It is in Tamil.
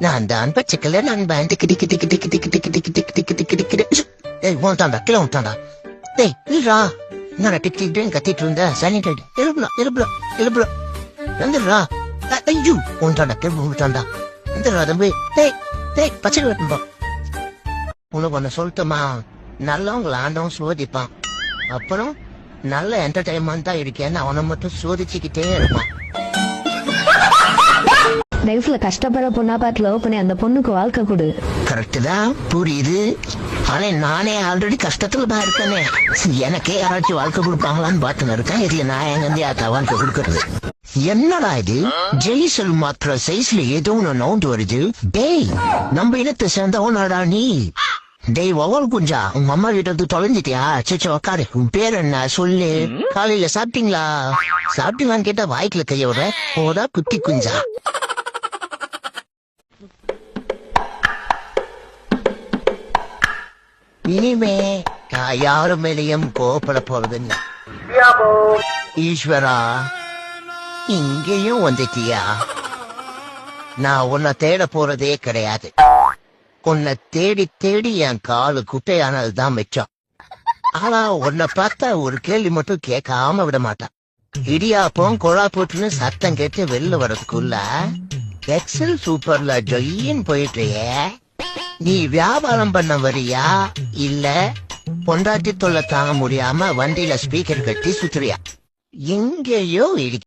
நான் தான் பச்சைக்கல நண்பன் டிக்கு டிக்கு டிக்கு டிக்கு டிக்கு டிக்கு டிக்கு டிக்கு டிக்கு டிக்கு டிக்கு டிக்கு. ஏய் வந்துட்டான்டா கீழே வந்துட்டான்டா. டேய் இல்லடா என்னடா டிக் டிக் டிக் கத்திட்டு இருந்த சானிடைட் எழுப்புல வந்துடுறா. ஐயோ வந்துட்டான்டா கீழே வந்துட்டான்டா. வந்துடுறா தம்பி. டேய் டேய் பச்சை வெட்டும்பா. உனக்கு ஒன்று சொல்லட்டுமா, நல்லவங்களை ஆண்டவன் சோதிப்பான். அப்புறம் நல்ல என்டர்டைன்மெண்டா இருக்கேன்னு அவனை மட்டும் சோதிச்சுக்கிட்டே இருப்பான். லைஃப்ல கஷ்டப்பட பொண்ணா பார்த்து லவ் பண்ணி அந்த பொண்ணுக்கு வாழ்க்கை கொடு. கரெக்ட் தான், புரியுது. ஆனா நானே ஆல்ரெடி கஷ்டத்துல தான் இருக்கேனே. எனக்கே யாராச்சும் வாழ்க்கை கொடுப்பாங்களான்னு பார்த்துன்னு இருக்கேன். இதுல நான் எங்க யாத்தா வாழ்க்கை கொடுக்கறது? என்னடா இது ஜெய்சல் மாத்திர சைஸ்ல ஏதோ ஒண்ணு நவுண்டு வருது. டேய் நம்ம இனத்தை சேர்ந்தவனாடா நீ. டேய் ஒவ்வொரு குஞ்சா உங்க அம்மா கிட்ட வந்து தொலைஞ்சிட்டியா? சச்சோ உக்காரு, உன் பேர் என்ன சொல்லு. காலையில சாப்பிட்டீங்களா? சாப்பிட்டீங்களான்னு கேட்டா வாய்க்குல கைய விட போதா குட்டி குஞ்சா. இனிமே நான் யாரும் மேலேயும் கோபப்பட போறதில்லை. ஈஸ்வரா இங்கேயும் வந்துட்டியா? நான் உன்னை தேட போறதே கிடையாது. உன்னை தேடி தேடி என் காலு குட்டையானதுதான் மிச்சம். ஆனா உன்னை பார்த்தா ஒரு கேள்வி மட்டும் கேட்காம விட மாட்டான். இடியாப்பம் கொழா போட்டுன்னு சத்தம் கேட்டு வெளில வரதுக்குள்ள எக்ஸல் சூப்பர்ல ஜொய்யின்னு போயிட்டே. நீ வியாபாரம் பண்ண வரியா இல்ல பொண்டாட்டி தொல்லை தாங்க முடியாம வண்டியில ஸ்பீக்கர் கட்டி சுத்துறியா? எங்கேயோ இடி.